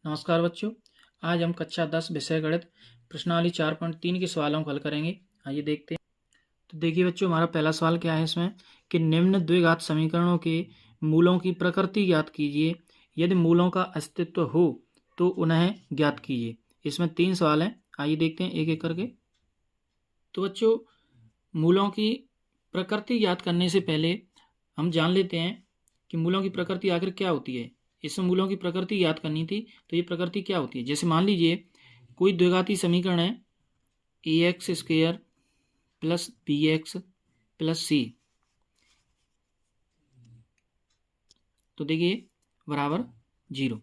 नमस्कार बच्चों, आज हम कक्षा 10 विषय गणित प्रश्नावली 4.3 के सवालों को हल करेंगे। आइए देखते हैं। तो देखिए बच्चों, हमारा पहला सवाल क्या है इसमें कि निम्न द्विघात समीकरणों के मूलों की प्रकृति ज्ञात कीजिए। यदि मूलों का अस्तित्व हो तो उन्हें ज्ञात कीजिए। इसमें 3 सवाल हैं, आइए देखते हैं एक एक करके। तो बच्चों, मूलों की प्रकृति ज्ञात करने से पहले हम जान लेते हैं कि मूलों की प्रकृति आखिर क्या होती है। इसमें मूलों की प्रकृति ज्ञात करनी थी, तो ये प्रकृति क्या होती है। जैसे मान लीजिए कोई द्विघाती समीकरण है ax² plus bx plus c, तो देखिए बराबर 0।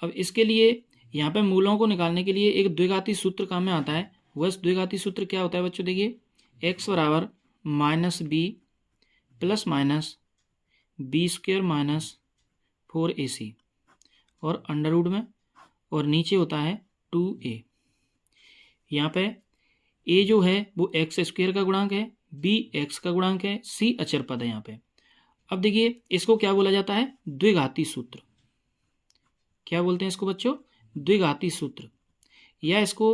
अब इसके लिए यहाँ पे मूलों को निकालने के लिए एक द्विघाती सूत्र काम में आता है। वह द्विघाती सूत्र क्या होता है बच्चों, देखिए x बराबर minus b plus minus b² minus 4ac और अंडर रूट में, और नीचे होता है 2a। यहाँ पे a जो है वो x² का गुणांक है, b x का गुणांक है, c अचर पद है यहाँ पे। अब देखिए इसको क्या बोला जाता है, द्विघाती सूत्र। क्या बोलते हैं इसको बच्चों, द्विघाती सूत्र, या इसको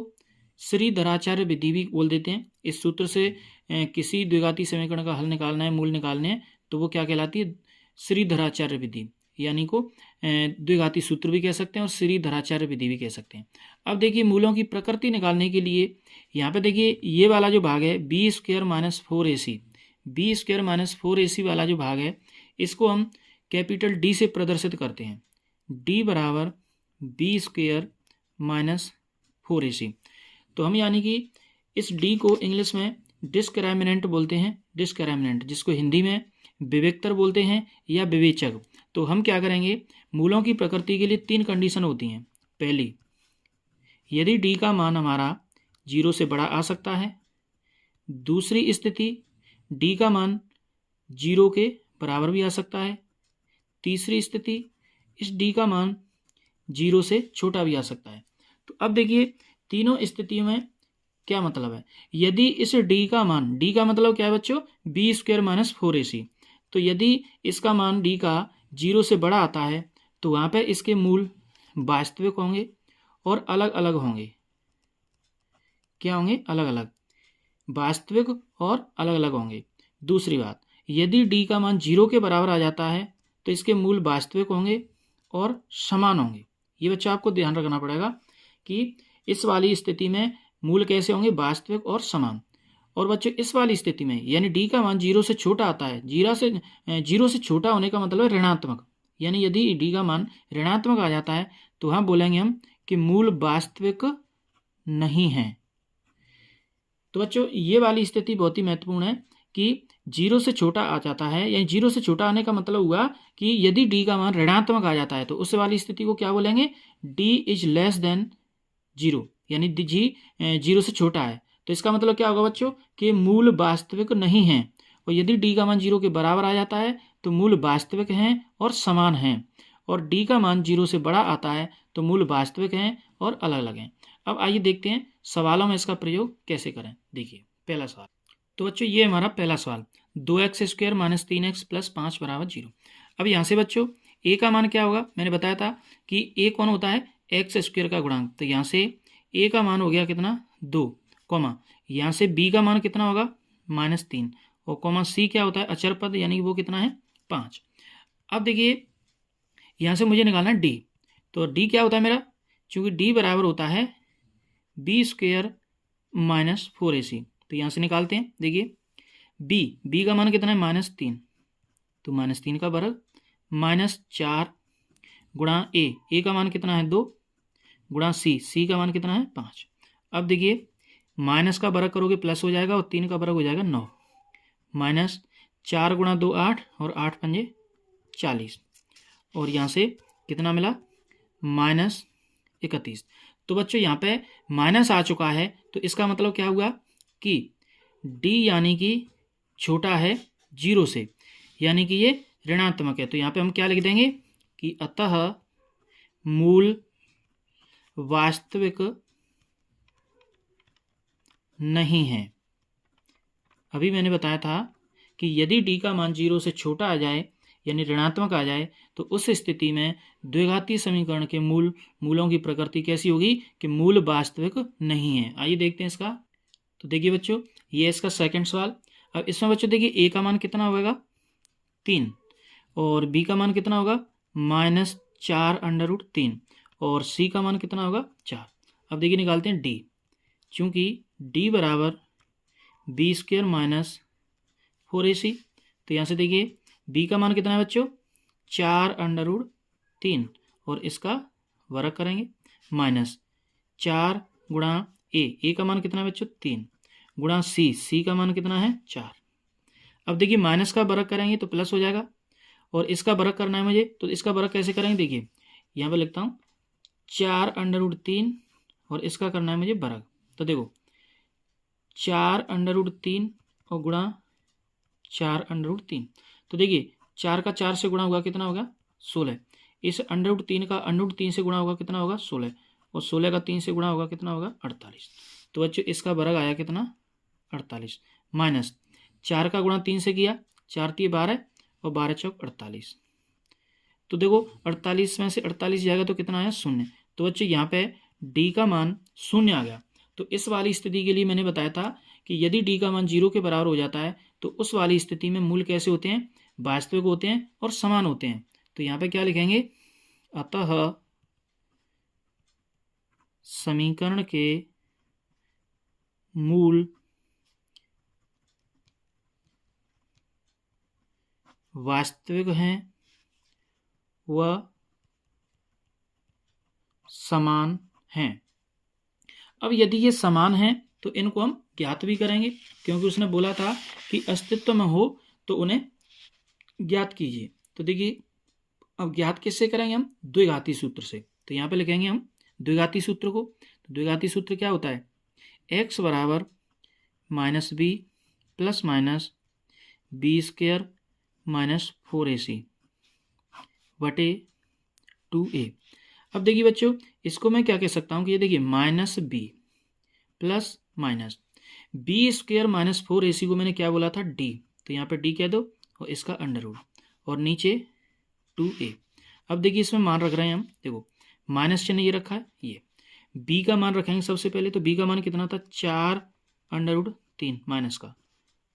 श्रीधराचार्य विधि भी बोल देते हैं। इस सूत्र से किसी द्विघाती समीकरण का हल निकालना है, मूल निकालने हैं, तो वो क्या कहलाती है, श्रीधराचार्य विधि, यानी को द्विघाती सूत्र भी कह सकते हैं और श्रीधराचार्य विधि भी कह सकते हैं। अब देखिए मूलों की प्रकृति निकालने के लिए यहाँ पे देखिए ये वाला जो भाग है b² minus 4ac, b² minus 4ac वाला जो भाग है, इसको हम कैपिटल D से प्रदर्शित करते हैं। d बराबर b² माइनस 4ac। तो हम यानी कि इस d को इंग्लिश में डिस्क्रिमिनेंट बोलते हैं, डिस्क्रिमिनेंट, जिसको हिंदी में विवेक्तर बोलते हैं या विवेचक। तो हम क्या करेंगे, मूलों की प्रकृति के लिए 3 कंडीशन होती हैं। पहली, यदि d का मान हमारा 0 से बड़ा आ सकता है। दूसरी स्थिति, d का मान 0 के बराबर भी आ सकता है। तीसरी स्थिति, इस d का मान 0 से छोटा भी आ सकता है। तो अब देखिए तीनों स्थितियों में क्या मतलब है। यदि इस d का मान, d का मतलब क्या है बच्चों, b² माइनस 4ac, तो यदि इसका मान d का 0 से बड़ा आता है तो वहाँ पे इसके मूल वास्तविक होंगे और अलग अलग होंगे। क्या होंगे, अलग अलग, वास्तविक और अलग अलग होंगे। दूसरी बात, यदि d का मान 0 के बराबर आ जाता है तो इसके मूल वास्तविक होंगे और समान होंगे। ये बच्चा आपको ध्यान रखना पड़ेगा कि इस वाली स्थिति में मूल कैसे होंगे, वास्तविक और समान। और बच्चों इस वाली स्थिति में यानी d का मान 0 से छोटा आता है, 0 से छोटा होने का मतलब है ऋणात्मक, यानी यदि d का मान ऋणात्मक आ जाता है तो हम बोलेंगे हम कि मूल वास्तविक नहीं है। तो बच्चों ये वाली स्थिति बहुत ही महत्वपूर्ण है कि 0 से छोटा आ जाता है, यानी 0 से छोटा आने का मतलब हुआ कि यदि d का मान ऋणात्मक आ जाता है तो उस वाली स्थिति को क्या बोलेंगे, d इज लेस देन 0, यानी g 0 से छोटा है। तो इसका मतलब क्या होगा बच्चों कि मूल वास्तविक नहीं है। और यदि d का मान 0 के बराबर आ जाता है तो मूल वास्तविक हैं और समान हैं। और d का मान 0 से बड़ा आता है तो मूल वास्तविक हैं और अलग अलग हैं। अब आइए देखते हैं सवालों में इसका प्रयोग कैसे करें। देखिए पहला सवाल, तो बच्चों ये हमारा पहला सवाल, 2x² माइनस 3x प्लस 5 बराबर 0। अब यहाँ से बच्चों a का मान क्या होगा, मैंने बताया था कि a कौन होता है, x² का गुणांक। तो यहाँ से a का मान हो गया कितना, 2, कॉमा यहाँ से b का मान कितना होगा, -3, और कॉमा c क्या होता है, अचर पद, यानी कि वो कितना है, 5। अब देखिए यहाँ से मुझे निकालना है d, तो d क्या होता है मेरा, चूंकि d बराबर होता है b² माइनस 4ac, तो यहाँ से निकालते हैं। देखिए b का मान कितना है, -3, तो -3 का वर्ग -4 गुणा a का मान कितना है, 2, गुणा c का मान कितना है, 5। अब देखिए माइनस का वर्ग करोगे प्लस हो जाएगा और 3 का वर्ग हो जाएगा 9, -4 गुणा 2 8 और 8 पंजे 40, और यहाँ से कितना मिला, -31। तो बच्चों यहाँ पे माइनस आ चुका है, तो इसका मतलब क्या हुआ कि d यानी कि छोटा है 0 से, यानी कि ये ऋणात्मक है। तो यहाँ पे हम क्या लिख देंगे कि अतः मूल वास्तविक नहीं है। अभी मैंने बताया था कि यदि d का मान 0 से छोटा आ जाए यानी ऋणात्मक आ जाए तो उस स्थिति में द्विघातीय समीकरण के मूलों की प्रकृति कैसी होगी कि मूल वास्तविक नहीं है। आइए देखते हैं इसका। तो देखिए बच्चों, ये इसका सेकंड सवाल। अब इसमें बच्चों देखिए ए का मान कितना होगा 3 और बी का मान कितना होगा -4√3 और सी का मान कितना होगा 4। अब देखिए निकालते हैं डी। चूंकि डी बराबर b² - 4ac, तो यहाँ से देखिए b का मान कितना है बच्चों 4√3 और इसका वर्ग करेंगे -4 गुणा ए का मान कितना है बच्चों 3 गुणा सी का मान कितना है 4। अब देखिए माइनस का वर्ग करेंगे तो प्लस हो जाएगा और इसका वर्ग करना है मुझे, तो इसका वर्ग कैसे करेंगे देखिए यहाँ पर लिखता हूँ 4√3 और इसका करना है मुझे वर्ग। तो देखो 4√3 और गुणा 4√3, तो देखिए 4 का 4 से गुणा होगा कितना होगा 16। इस √3 का √3 से गुणा होगा कितना होगा 16 और 16 का 3 से गुणा होगा कितना होगा 48। तो बच्चों इसका वर्ग आया कितना 48 माइनस 4 का गुणा 3 से किया 4 × 3 = 12 और 12 × 4 = 48। तो देखो 48 में से 48 जाएगा तो कितना आया 0। तो बच्चों यहाँ पे डी का मान 0 आ गया। तो इस वाली स्थिति के लिए मैंने बताया था कि यदि डी का मान 0 के बराबर हो जाता है तो उस वाली स्थिति में मूल कैसे होते हैं वास्तविक होते हैं और समान होते हैं। तो यहाँ पे क्या लिखेंगे अतः समीकरण के मूल वास्तविक हैं व समान हैं। अब यदि ये समान हैं तो इनको हम ज्ञात भी करेंगे, क्योंकि उसने बोला था कि अस्तित्व में हो तो उन्हें ज्ञात कीजिए। तो देखिए अब ज्ञात किससे करेंगे हम द्विघाती सूत्र से। तो यहाँ पे लिखेंगे हम द्विघाती सूत्र को। तो द्विघाती सूत्र क्या होता है x बराबर -b ± b² - 4ac बटे 2a। अब देखिए बच्चों इसको मैं क्या कह सकता हूँ कि ये देखिए -b plus minus b² - 4ac को मैंने क्या बोला था d, तो यहाँ पे d कह दो और इसका अंडर और नीचे 2a। अब देखिए इसमें मान रख रहे हैं हम, देखो माइनस चिन्ह ये रखा है, ये b का मान रखेंगे सबसे पहले। तो b का मान कितना था 4√3 माइनस का,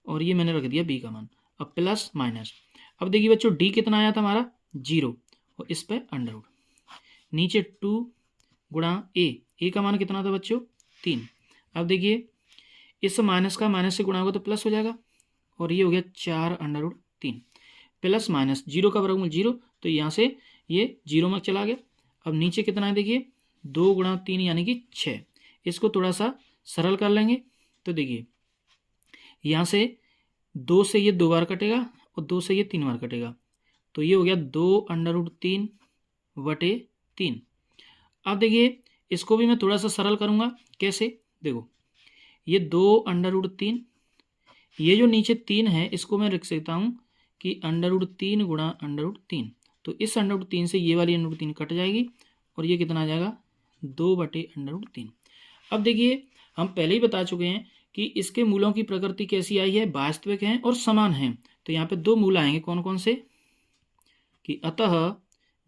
और ये मैंने रख दिया b का मान। अब प्लस माइनस, अब देखिए बच्चों d कितना आया था हमारा 0 और इस पे अंडर नीचे 2 गुणा a का मान कितना था बच्चों 3। अब देखिए इस माइनस का माइनस से गुणा होगा तो प्लस हो जाएगा और ये हो गया 4√3 प्लस माइनस 0 का वर्गमूल 0, तो यहाँ से ये 0 में चला गया। अब नीचे कितना है देखिए 2 गुणा 3 यानी कि 6। इसको थोड़ा सा सरल कर लेंगे तो देखिए यहाँ से 2 से ये 2 बार कटेगा और 2 से ये 3 बार कटेगा, तो ये हो गया 2√3 बटे 3। अब देखिए इसको भी मैं थोड़ा सा सरल करूँगा, कैसे देखो ये 2√3, ये जो नीचे 3 है इसको मैं लिख सकता हूँ कि √3 गुणा √3, तो इस √3 से ये वाली √3 कट जाएगी और ये कितना आ जाएगा 2/√3। अब देखिए हम पहले ही बता चुके हैं कि इसके मूलों की प्रकृति कैसी आई है वास्तविक हैं और समान हैं। तो यहाँ पे 2 मूल आएंगे कौन कौन से कि अतः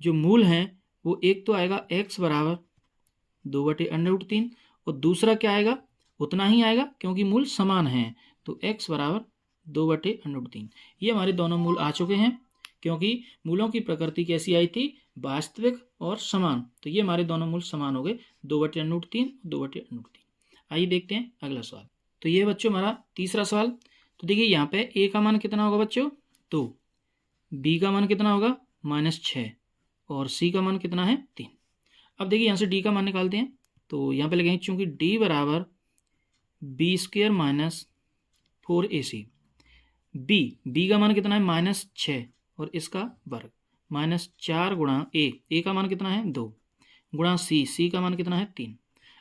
जो मूल हैं वो एक तो आएगा x बराबर 2/√3 और दूसरा क्या आएगा उतना ही आएगा क्योंकि मूल समान हैं, तो x बराबर 2/√3। ये हमारे दोनों मूल आ चुके हैं क्योंकि मूलों की प्रकृति कैसी आई थी वास्तविक और समान, तो ये हमारे दोनों मूल समान हो गए 2/√3 2/√3। आइए देखते हैं अगला सवाल। तो ये बच्चों हमारा तीसरा सवाल। तो देखिए यहाँ पे a का मान कितना होगा बच्चों 2, b का मान कितना होगा -6 और c का मान कितना है 3। अब देखिए यहाँ से d का मान निकालते हैं, तो यहाँ पे लगेंगे चूंकि d बराबर b² - 4ac, b का मान कितना है -6 और इसका वर्ग -4 गुणा a का मान कितना है 2 गुणा c का मान कितना है 3।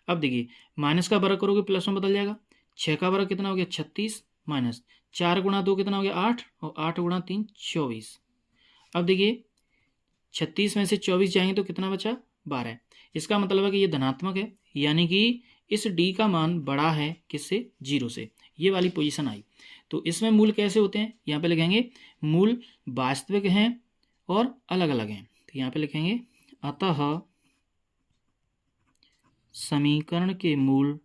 अब देखिए माइनस का वर्ग करोगे प्लस में बदल जाएगा, 6 का वर्ग कितना हो गया 36 माइनस 4 गुणा 2 कितना हो गया 8 और 8 गुणा 3 24। अब देखिए 36 में से 24 जाएंगे तो कितना बचा 12। इसका मतलब है कि ये धनात्मक है, यानी कि इस d का मान बड़ा है किससे 0 से, ये वाली पोजीशन आई। तो इसमें मूल कैसे होते हैं यहाँ पे लिखेंगे मूल वास्तविक हैं और अलग अलग हैं। तो यहाँ पे लिखेंगे अतः समीकरण के मूल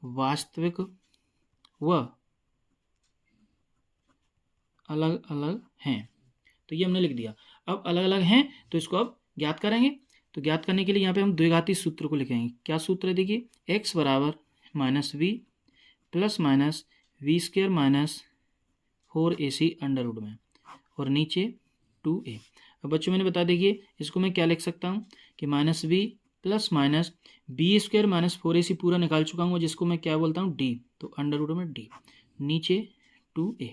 वास्तविक व अलग अलग हैं। तो ये हमने लिख दिया। अब अलग अलग हैं तो इसको अब ज्ञात करेंगे। तो ज्ञात करने के लिए यहाँ पे हम द्विघाती सूत्र को लिखेंगे। क्या सूत्र है देखिए, x बराबर minus b plus minus b square minus 4ac under root में और नीचे 2a। अब बच्चों मैंने बता देखिए इसको मैं क्या लिख सकता हूँ कि minus b plus minus b square minus 4ac पूरा निकाल चुका हूँ जिसको मैं क्या बोलता हूँ डी, तो अंडर रूट में डी नीचे 2a।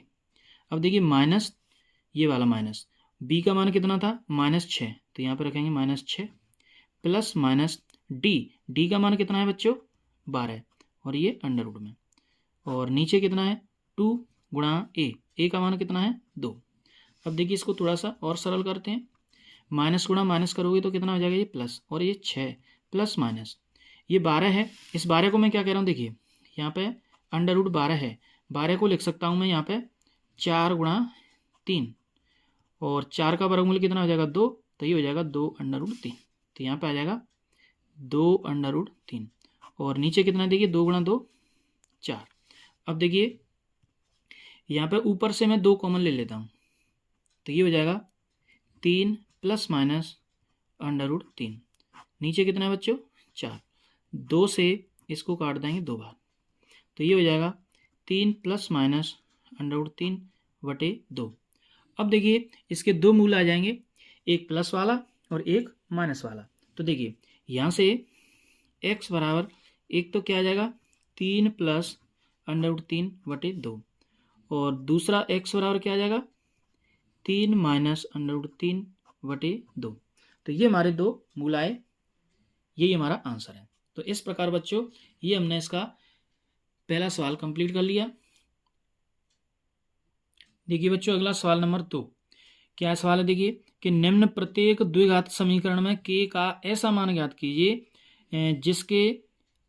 अब देखिए माइनस ये वाला माइनस b का मान कितना था -6, तो यहाँ पे रखेंगे -6 प्लस माइनस डी का मान कितना है बच्चों 12 और ये अंडर रूट में और नीचे कितना है 2 गुणा ए का मान कितना है 2। अब देखिए इसको थोड़ा सा और सरल करते हैं। माइनस गुणा माइनस करोगे तो कितना हो जाएगा ये प्लस और ये 6 प्लस माइनस ये 12 है। इस 12 को मैं क्या कह रहा हूँ देखिए यहाँ पे अंडर रूट 12 है, 12 को लिख सकता हूँ मैं यहाँ पे 4 गुणा 3 और 4 का वर्गमूल कितना हो जाएगा 2, तो ये हो जाएगा 2 अंडर रूट 3। तो यहाँ पे आ जाएगा 2 अंडर रूट 3 और नीचे कितना देखिए 2 गुणा 2 4। अब देखिए यहाँ पे ऊपर से मैं 2 कॉमन ले लेता हूँ तो ये हो जाएगा 3 प्लस माइनस अंडर रूट 3 नीचे कितना है बच्चों 4, 2 से इसको काट देंगे 2 बार तो ये हो जाएगा 3 प्लस माइनस अंडर रूट 3 बटे 2। अब देखिए इसके दो मूल आ जाएंगे, एक प्लस वाला और एक माइनस वाला। तो देखिए यहाँ से x बराबर एक तो क्या आ जाएगा 3 प्लस अंडर रूट 3 बटे 2 और दूसरा x बराबर क्या आ जाएगा 3 माइनस अंडर रूट 3 बटे 2। तो ये हमारे दो मूल आए, यही हमारा आंसर है। तो इस प्रकार बच्चों ये हमने इसका पहला सवाल कंप्लीट कर लिया। देखिए बच्चों अगला सवाल नंबर 2 क्या सवाल है देखिए कि निम्न प्रत्येक द्विघात समीकरण में k का ऐसा मान ज्ञात कीजिए जिसके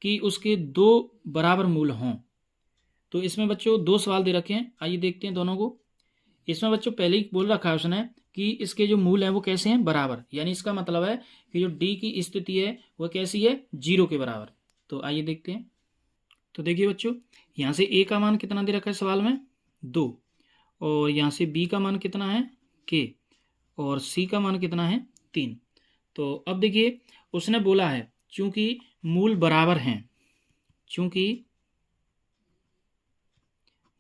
कि उसके दो बराबर मूल हों। तो इसमें बच्चों दो सवाल दे रखे हैं, आइए देखते हैं दोनों को। इसमें बच्चों पहले ही बोल रखा है उसने कि इसके जो मूल हैं वो कैसे हैं बराबर, यानी इसका मतलब है कि जो d की स्थिति है वो कैसी है 0 के बराबर। तो आइए देखते हैं। तो देखिए बच्चों यहाँ से a का मान कितना दे रखा है सवाल में 2 और यहाँ से b का मान कितना है k और c का मान कितना है 3। तो अब देखिए उसने बोला है चूंकि मूल बराबर हैं, चूंकि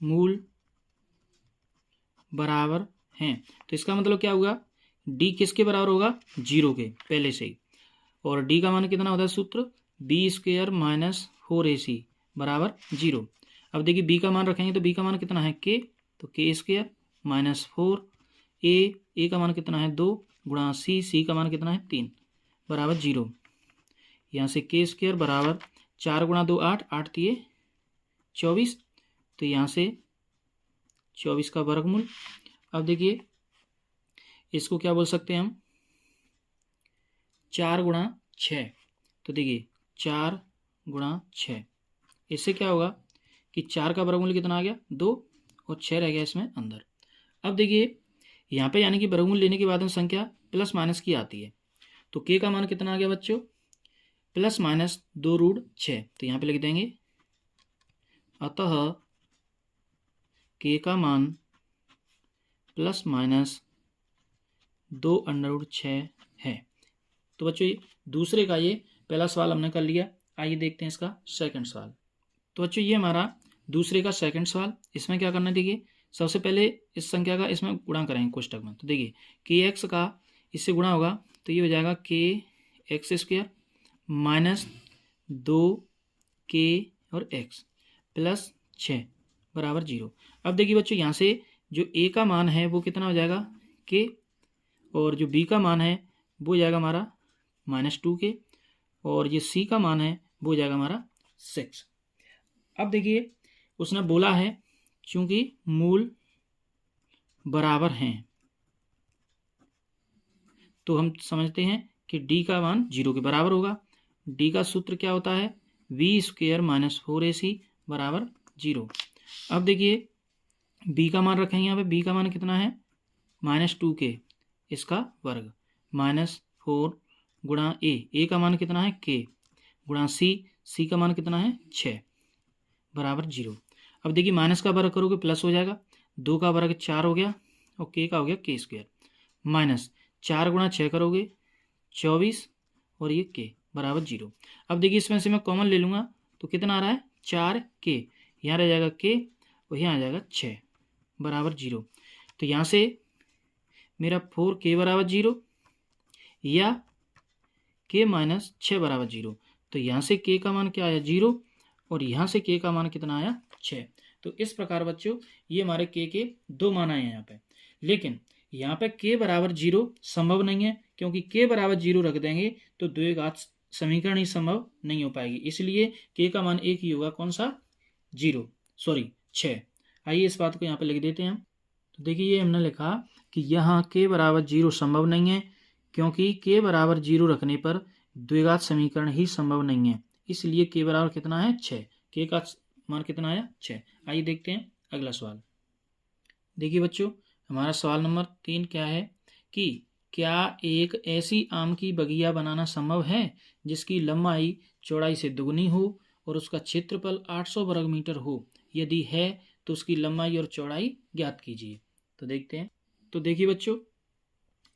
मूल बराबर हैं तो इसका मतलब क्या होगा d किसके बराबर होगा 0 के पहले से ही, और d का मान कितना होता है सूत्र b स्क्वायर माइनस 4ac बराबर 0। अब देखिए b का मान रखेंगे तो b का मान कितना है k, तो k स्क्वायर माइनस 4 a का मान कितना है 2 गुणा c का मान कितना है 3 बराबर 0। यहाँ से k स्क्वायर बराबर 4 गुणा 2 8, 8 3 24, तो यहाँ से 24 का वर्गमूल। अब देखिए इसको क्या बोल सकते हैं हम 4 गुणा 6, तो देखिए 4 गुणा 6 इससे क्या होगा कि 4 का वर्गमूल कितना आ गया 2 और 6 रह गया इसमें अंदर। अब देखिए यहाँ पे यानी कि वर्गमूल लेने के बाद में संख्या प्लस माइनस की आती है, तो k का मान कितना आ गया बच्चों प्लस माइनस 2 रूट 6, तो यहाँ पे लिख देंगे अतः k का मान प्लस माइनस 2 अंडर रूट 6 है। तो बच्चों दूसरे का ये पहला सवाल हमने कर लिया, आइए देखते हैं इसका सेकंड सवाल। तो बच्चों ये हमारा दूसरे का सेकंड सवाल। इसमें क्या करना है देखिए सबसे पहले इस संख्या का इसमें गुणा करेंगे कोष्टक में। तो देखिए के एक्स का इससे गुणा होगा तो ये हो जाएगा के एक्स स्क्वायर माइनस 2 के और एक्स प्लस 6 बराबर 0। अब देखिए बच्चों यहाँ से जो a का मान है वो कितना हो जाएगा k और जो b का मान है वो हो जाएगा हमारा -2k और ये c का मान है वो हो जाएगा हमारा 6। अब देखिए उसने बोला है चूंकि मूल बराबर हैं तो हम समझते हैं कि d का मान 0 के बराबर होगा। d का सूत्र क्या होता है v स्क्वायर माइनस 4ac बराबर 0। अब देखिए बी का मान रखेंगे यहाँ पे, बी का मान कितना है -2k इसका वर्ग -4 गुणा ए का मान कितना है k गुणा सी का मान कितना है 6 बराबर 0। अब देखिए माइनस का वर्ग करोगे प्लस हो जाएगा, 2 का वर्ग 4 हो गया और k का हो गया k² माइनस 4 गुणा 6 करोगे 24 और ये k बराबर 0। अब देखिए इसमें से मैं कॉमन ले लूँगा तो कितना आ रहा है 4k, यहाँ रह जाएगा k और यहाँ आ जाएगा 6 बराबर 0। तो यहाँ से मेरा 4k बराबर 0 या k माइनस 6 बराबर 0। तो यहाँ से k का मान क्या आया 0 और यहाँ से k का मान कितना आया 6। तो इस प्रकार बच्चों ये हमारे k के दो मान आए हैं यहाँ पे। लेकिन यहाँ पे k बराबर 0 संभव नहीं है, क्योंकि k बराबर 0 रख देंगे तो द्विघात समीकरण ही संभव नहीं हो पाएगी। इसलिए k का मान एक ही होगा, कौन सा 6। आइए इस बात को यहाँ पे लिख देते हैं। तो देखिए ये हमने लिखा कि यहाँ k बराबर 0 संभव नहीं है, क्योंकि k बराबर 0 रखने पर द्विघात समीकरण ही संभव नहीं है। इसलिए k बराबर कितना है 6, k का मान कितना आया 6। आइए देखते हैं अगला सवाल। देखिए बच्चों हमारा सवाल नंबर 3 क्या है कि क्या एक ऐसी आम की बगिया बनाना संभव है जिसकी लंबाई चौड़ाई से दुगनी हो और उसका क्षेत्रफल 800 वर्ग मीटर हो? यदि है तो उसकी लंबाई और चौड़ाई ज्ञात कीजिए। तो देखते हैं। तो देखिए बच्चों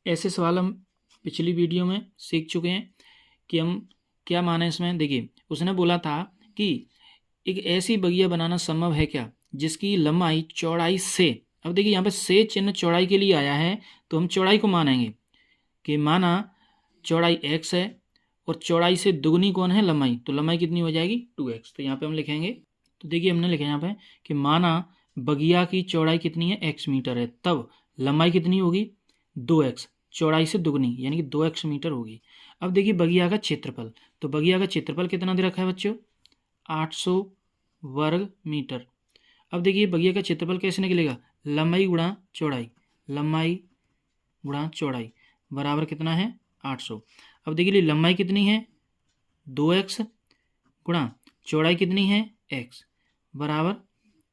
ऐसे सवाल हम पिछली वीडियो में सीख चुके हैं कि हम क्या माने इसमें। देखिए उसने बोला था कि एक ऐसी बगिया बनाना संभव है क्या जिसकी लंबाई चौड़ाई से, अब देखिए यहाँ पे से चिन्ह चौड़ाई के लिए आया है तो हम चौड़ाई को मानेंगे कि माना चौड़ाई x है और चौड़ाई से दुगनी कौन है लंबाई, तो लंबाई कितनी हो जाएगी 2x। तो यहाँ पे हम लिखेंगे, तो देखिए हमने लिखा यहाँ पे कि माना बगिया की चौड़ाई कितनी है x मीटर है, तब लंबाई कितनी होगी 2x, चौड़ाई से दुगनी यानी कि 2x मीटर होगी। अब देखिए बगिया का क्षेत्रफल, तो बगिया का क्षेत्रफल कितना दे रखा है बच्चों 800 वर्ग मीटर। अब देखिए बगिया का क्षेत्रफल कैसे निकलेगा, लंबाई गुणा चौड़ाई, लंबाई गुणा चौड़ाई बराबर कितना है 800। अब देखिए लंबाई कितनी है 2x गुणा चौड़ाई कितनी है x बराबर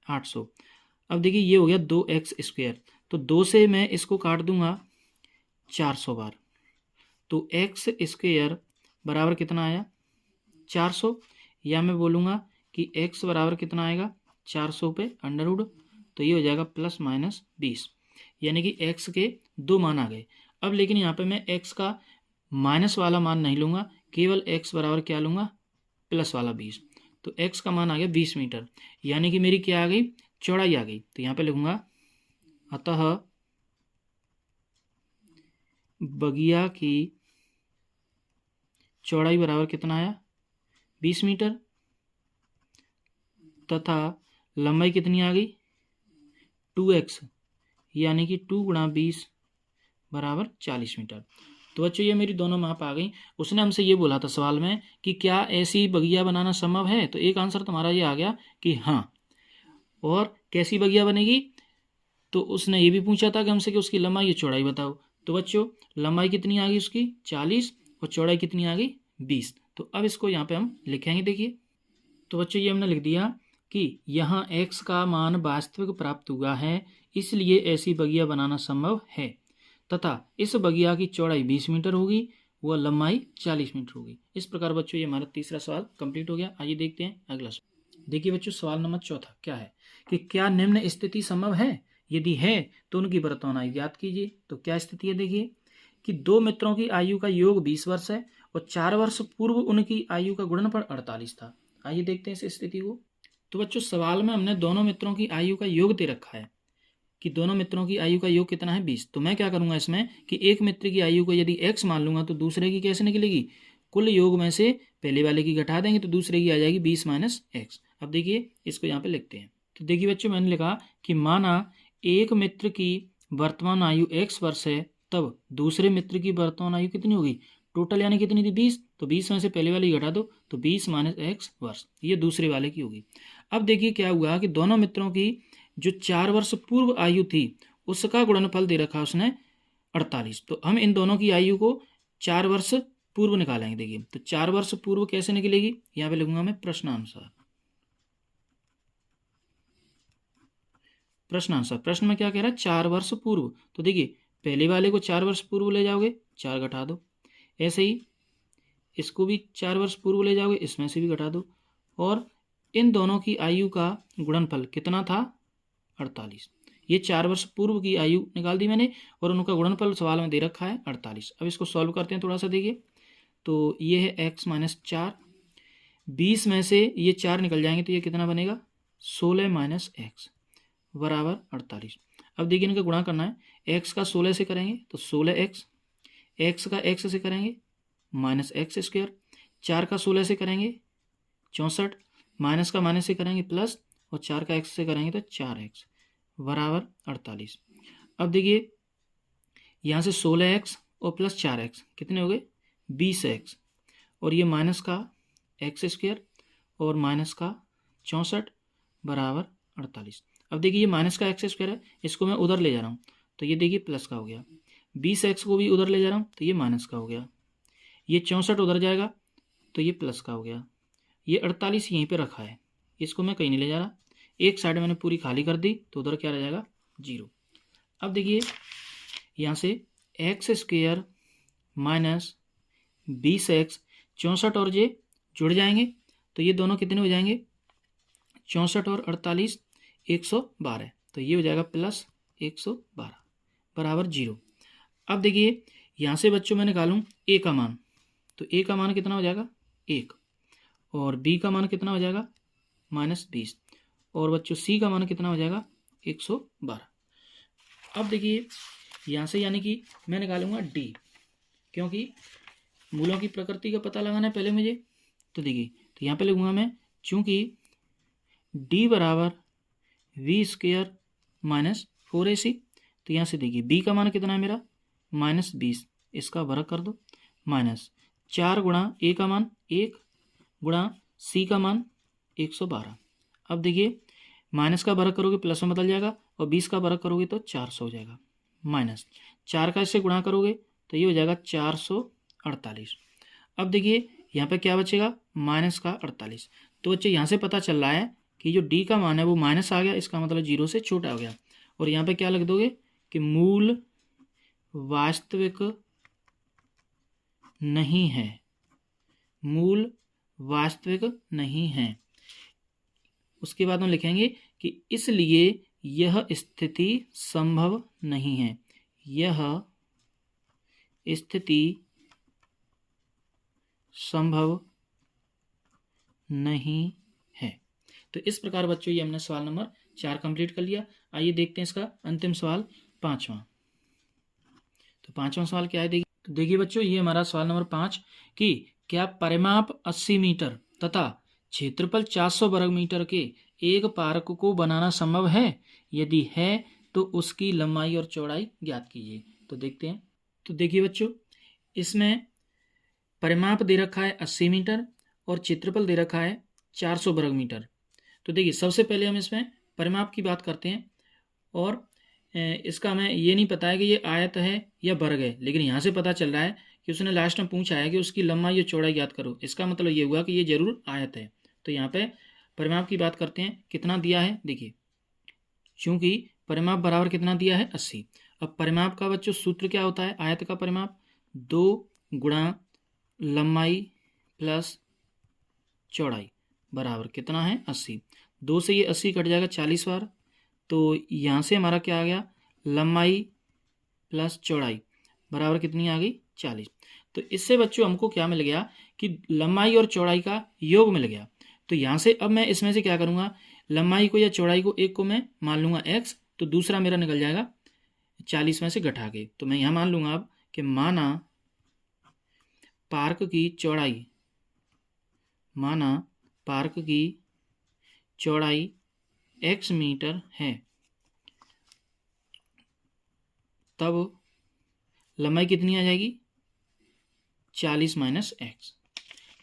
800। अब देखिए ये हो गया 2x², तो 2 से मैं इसको काट दूंगा 400 बार, तो x² बराबर कितना आया 400, या मैं बोलूँगा कि x बराबर कितना आएगा 400 पे अंडर रूट, तो ये हो जाएगा ±20, यानी कि x के दो मान आ गए। अब लेकिन यहाँ पे मैं x का माइनस वाला मान नहीं लूँगा, केवल x बराबर क्या लूँगा प्लस वाला 20, तो x का मान आ गया 20 मीटर, यानी कि मेरी क्या आ गई चौड़ाई आ गई। तो यहाँ पे लिखूँगा अतः बगिया की चौड़ाई बराबर कितना आया 20 मीटर तथा लंबाई कितनी आ गई 2x, यानी कि 2 गुणा 20 बराबर 40 मीटर। तो बच्चों ये मेरी दोनों माप आ गई। उसने हमसे ये बोला था सवाल में कि क्या ऐसी बगिया बनाना संभव है, तो एक आंसर तुम्हारा ये आ गया कि हाँ। और कैसी बगिया बनेगी, तो उसने ये भी पूछा था कि हमसे कि उसकी लंबाई या चौड़ाई बताओ। तो बच्चों लंबाई कितनी आ गई उसकी 40 और चौड़ाई कितनी आ गई 20। तो अब इसको यहाँ पे हम लिखेंगे। देखिए तो बच्चों ये हमने लिख दिया कि यहाँ x का मान वास्तविक प्राप्त हुआ है, इसलिए ऐसी बगिया बनाना संभव है तथा इस बगिया की चौड़ाई 20 मीटर होगी व लंबाई 40 मीटर होगी। इस प्रकार बच्चों ये हमारा तीसरा सवाल कंप्लीट हो गया। आइए देखते हैं अगला सवाल। देखिए बच्चों सवाल नंबर 4 क्या है कि क्या निम्न स्थिति संभव है, यदि है तो उनकी वर्तमान आयु ज्ञात कीजिए। तो क्या स्थिति है, देखिए कि दो मित्रों की आयु का योग 20 वर्ष है और 4 वर्ष पूर्व उनकी आयु का गुणनफल 48 था। आइए देखते हैं इस स्थिति को। तो बच्चों सवाल में हमने दोनों मित्रों की आयु का योग दे रखा है कि दोनों मित्रों की आयु का योग कितना है 20। तो मैं क्या करूंगा इसमें कि एक मित्र की आयु को यदि x मान लूंगा तो दूसरे की कैसे निकलेगी, कुल योग में से पहले वाले की घटा देंगे तो दूसरे की आ जाएगी 20 माइनस x। अब देखिए इसको यहाँ पे लिखते हैं। तो देखिए बच्चों मैंने लिखा कि माना एक मित्र की वर्तमान आयु x वर्ष है, तब दूसरे मित्र की वर्तमान आयु कितनी होगी, टोटल यानी कितनी थी 20, तो 20 में से पहले वाली घटा दो तो 20 माइनस x वर्ष, ये दूसरे वाले की होगी। अब देखिए क्या हुआ कि दोनों मित्रों की जो 4 वर्ष पूर्व आयु थी उसका गुणनफल दे रखा उसने 48, तो हम इन दोनों की आयु को 4 वर्ष पूर्व निकालेंगे। देखिए तो 4 वर्ष पूर्व कैसे निकलेगी, यहाँ पे लिखूंगा मैं प्रश्नानुसार। प्रश्न आंसर। प्रश्न में क्या कह रहा है, 4 वर्ष पूर्व। तो देखिए पहले वाले को 4 वर्ष पूर्व ले जाओगे, 4 घटा दो। ऐसे ही इसको भी 4 वर्ष पूर्व ले जाओगे, इसमें से भी घटा दो। और इन दोनों की आयु का गुणनफल कितना था, 48। ये 4 वर्ष पूर्व की आयु निकाल दी मैंने और उनका गुणनफल सवाल में दे रखा है 48। अब इसको सॉल्व करते हैं थोड़ा सा। देखिए तो ये है x माइनस 4, 20 में से ये 4 निकल जाएंगे तो ये कितना बनेगा, 16 माइनस एक्स बराबर 48। अब देखिए इनका गुणा करना है, x का 16 से करेंगे तो 16x, x का x से करेंगे माइनस एक्स स्क्वायर, 4 का 16 से करेंगे 64, माइनस का माइनस से करेंगे प्लस, और 4 का x से करेंगे तो 4x बराबर 48। अब देखिए यहाँ से 16x और प्लस 4x कितने हो गए, 20x, और ये माइनस का एक्स स्क्वायर और माइनस का 64 बराबर 48। अब देखिए ये माइनस का एक्स स्क्वायर है, इसको मैं उधर ले जा रहा हूँ तो ये देखिए प्लस का हो गया, 20x को भी उधर ले जा रहा हूँ तो ये माइनस का हो गया, ये 64 उधर जाएगा तो ये प्लस का हो गया, ये 48 यहीं पे रखा है, इसको मैं कहीं नहीं ले जा रहा, एक साइड मैंने पूरी खाली कर दी तो उधर क्या रह जाएगा, 0। अब देखिए यहाँ से एक्स स्क्वायर माइनस 20x, 64 और ये जुड़ जाएंगे तो ये दोनों कितने हो जाएंगे, 64 और 48 112, तो ये हो जाएगा प्लस 112 बराबर 0। अब देखिए यहाँ से बच्चों मैं निकालूँ a का मान, तो a का मान कितना हो जाएगा 1, और b का मान कितना हो जाएगा -20, और बच्चों c का मान कितना हो जाएगा 112। अब देखिए यहाँ से यानी कि मैं निकालूंगा d, क्योंकि मूलों की प्रकृति का पता लगाना है पहले मुझे। तो देखिए तो यहाँ पे लिखूंगा मैं, चूंकि d बराबर वी स्क्वायर माइनस 4ac, तो यहाँ से देखिए b का मान कितना है मेरा -20, इसका वर्ग कर दो, माइनस 4 गुणा a का मान 1 गुणा c का मान 112। अब देखिए माइनस का वर्ग करोगे प्लस में बदल जाएगा, और 20 का वर्ग करोगे तो 400 हो जाएगा, माइनस 4 का इससे गुणा करोगे तो ये हो जाएगा 448। अब देखिए यहाँ पे क्या बचेगा, माइनस का 48। तो बच्चे यहाँ से पता चल रहा है कि जो d का मान है वो माइनस आ गया, इसका मतलब 0 से छोटा हो गया। और यहाँ पे क्या लिख दोगे कि मूल वास्तविक नहीं है, मूल वास्तविक नहीं है। उसके बाद हम लिखेंगे कि इसलिए यह स्थिति संभव नहीं है, यह स्थिति संभव नहीं है। तो इस प्रकार बच्चों ये हमने सवाल नंबर 4 कंप्लीट कर लिया। आइए देखते हैं इसका अंतिम सवाल 5वां। तो 5वां सवाल क्या है, देखिए तो देखिए बच्चों ये हमारा सवाल नंबर 5 कि क्या परिमाप 80 मीटर तथा क्षेत्रफल 400 वर्ग मीटर के एक पार्क को बनाना संभव है, यदि है तो उसकी लंबाई और चौड़ाई ज्ञात कीजिए। तो देखते हैं। तो देखिए बच्चों इसमें परिमाप दे रखा है 80 मीटर और क्षेत्रफल दे रखा है 400 वर्ग मीटर। तो देखिए सबसे पहले हम इसमें परिमाप की बात करते हैं, और इसका हमें ये नहीं पता है कि ये आयत है या वर्ग है, लेकिन यहाँ से पता चल रहा है कि उसने लास्ट में पूछा है कि उसकी लंबाई और चौड़ाई ज्ञात करो, इसका मतलब ये हुआ कि ये जरूर आयत है। तो यहाँ पे परिमाप की बात करते हैं, कितना दिया है देखिए, चूंकि परिमाप बराबर कितना दिया है 80। अब परिमाप का बच्चों सूत्र क्या होता है, आयत का परिमाप 2 गुणा लंबाई प्लस चौड़ाई बराबर कितना है 80। 2 से ये 80 कट जाएगा 40 बार, तो यहाँ से हमारा क्या आ गया, लंबाई प्लस चौड़ाई बराबर कितनी आ गई 40। तो इससे बच्चों हमको क्या मिल गया कि लंबाई और चौड़ाई का योग मिल गया। तो यहाँ से अब मैं इसमें से क्या करूँगा, लंबाई को या चौड़ाई को एक को मैं मान लूँगा x, तो दूसरा मेरा निकल जाएगा 40 में से घटा के। तो मैं यहाँ मान लूँगा अब कि माना पार्क की चौड़ाई, माना पार्क की चौड़ाई x मीटर है, तब लंबाई कितनी आ जाएगी 40 माइनस एक्स।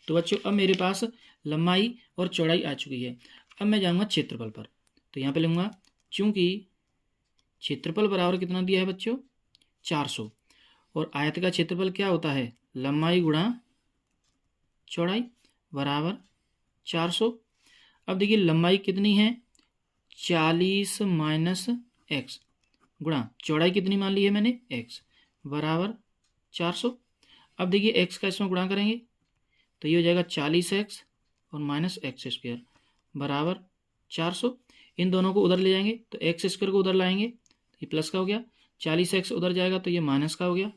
तो बच्चों अब मेरे पास लंबाई और चौड़ाई आ चुकी है। अब मैं जाऊँगा क्षेत्रफल पर, तो यहाँ पे लूँगा चूँकि क्षेत्रफल बराबर कितना दिया है बच्चों 400, और आयत का क्षेत्रफल क्या होता है, लंबाई गुणा चौड़ाई बराबर 400। अब देखिए लंबाई कितनी है 40 माइनस एक्स गुणा चौड़ाई कितनी मान ली है मैंने एक्स बराबर 400। अब देखिए एक्स का इसमें गुणा करेंगे तो ये हो जाएगा 40x और माइनस एक्स स्क्वायर बराबर 400। इन दोनों को उधर ले जाएंगे तो एक्स स्क्वायर को उधर लाएंगे ये प्लस का हो गया, 40x उधर जाएगा तो ये माइनस का हो गया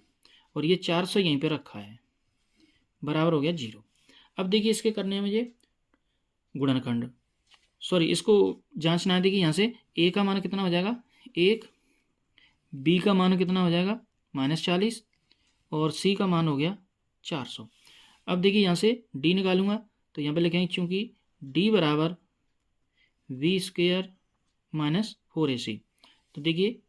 और ये 400 यहीं पे रखा है बराबर हो गया 0। अब देखिए इसके करने हैं मुझे गुणनखंड, सॉरी इसको जांचना है। देखिए यहाँ से a का मान कितना हो जाएगा 1, b का मान कितना हो जाएगा -40 और c का मान हो गया 400। अब देखिए यहाँ से d निकालूंगा तो यहाँ पे लिखेंगे चूंकि d बराबर v² माइनस 4ac। तो देखिए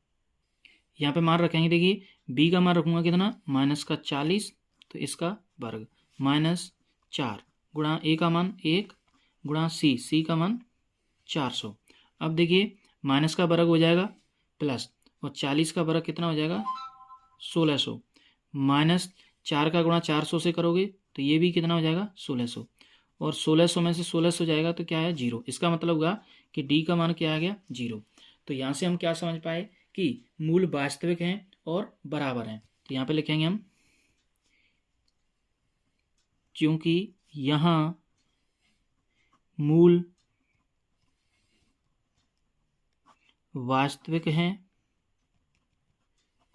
यहाँ पे मान रखेंगे, देखिए b का मान रखूँगा कितना -40 तो इसका वर्ग -4 गुणा a का मान 1 गुणा c का मान 400। अब देखिए माइनस का वर्ग हो जाएगा प्लस और 40 का वर्ग कितना हो जाएगा 1600 माइनस 4 का गुणा 400 से करोगे तो ये भी कितना हो जाएगा 1600 और 1600 में से 1600 जाएगा तो क्या है 0। इसका मतलब हुआ कि d का मान क्या आ गया 0। तो यहाँ से हम क्या समझ पाए कि मूल वास्तविक हैं और बराबर हैं। तो यहाँ पे लिखेंगे हम क्योंकि यहाँ मूल वास्तविक हैं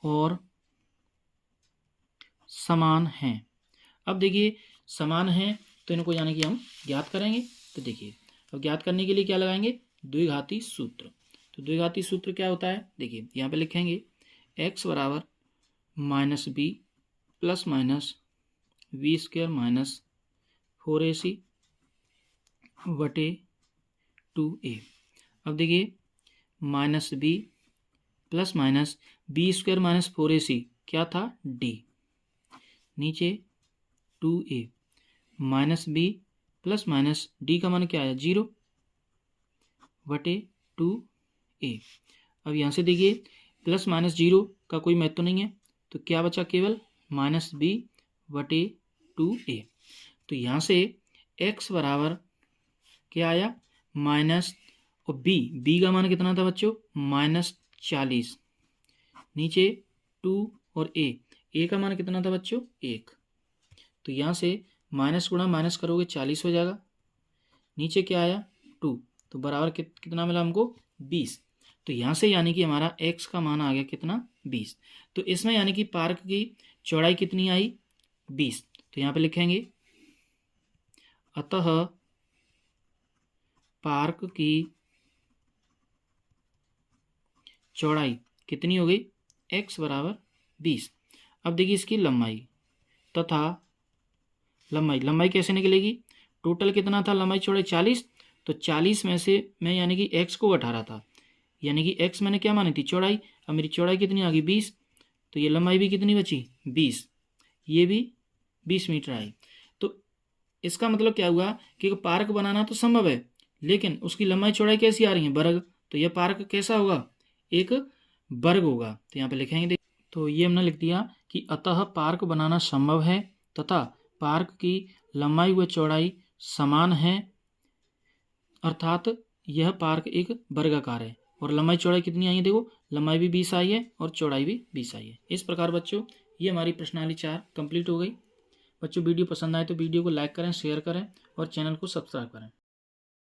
और समान हैं। अब देखिए समान हैं तो इनको यानी कि हम ज्ञात करेंगे। तो देखिए अब ज्ञात करने के लिए क्या लगाएंगे द्विघाती सूत्र। तो द्विघाती सूत्र क्या होता है, देखिए यहाँ पे लिखेंगे x बराबर -b plus minus v² minus 4ac बटे 2a। अब देखिए -b plus minus b² minus 4ac क्या था d, नीचे 2a minus b plus minus d का मान क्या आया 0 बटे 2a। अब यहाँ से देखिए प्लस माइनस 0 का कोई महत्व नहीं है तो क्या बचा केवल -b बटे 2a। तो यहाँ से x बराबर क्या आया माइनस और b का मान कितना था बच्चों -40 नीचे 2 और a का मान कितना था बच्चों 1। तो यहाँ से माइनस गुणा माइनस करोगे 40 हो जाएगा, नीचे क्या आया 2 तो बराबर कितना मिला हमको 20। तो यहाँ से यानी कि हमारा x का मान आ गया कितना 20। तो इसमें यानी कि पार्क की चौड़ाई कितनी आई 20। तो यहाँ पे लिखेंगे अतः पार्क की चौड़ाई कितनी हो गई x बराबर 20। अब देखिए इसकी लंबाई तथा लंबाई कैसे निकलेगी, टोटल कितना था लंबाई चौड़ाई 40 तो 40 में से मैं यानी कि x को घटा रहा था, यानी कि x मैंने क्या मानी थी चौड़ाई। अब मेरी चौड़ाई कितनी आ गई 20 तो ये लंबाई भी कितनी बची 20, ये भी 20 मीटर आई। तो इसका मतलब क्या हुआ कि पार्क बनाना तो संभव है लेकिन उसकी लंबाई चौड़ाई कैसी आ रही है वर्ग। तो यह पार्क कैसा होगा एक वर्ग होगा। तो यहाँ पे लिखेंगे तो ये हमने लिख दिया कि अतः पार्क बनाना संभव है तथा पार्क की लंबाई व चौड़ाई समान है, अर्थात यह पार्क एक वर्गाकार है। और लंबाई चौड़ाई कितनी आई है देखो, लंबाई भी 20 आई है और चौड़ाई भी 20 आई है। इस प्रकार बच्चों ये हमारी प्रश्नावली 4 कंप्लीट हो गई। बच्चों वीडियो पसंद आए तो वीडियो को लाइक करें, शेयर करें और चैनल को सब्सक्राइब करें।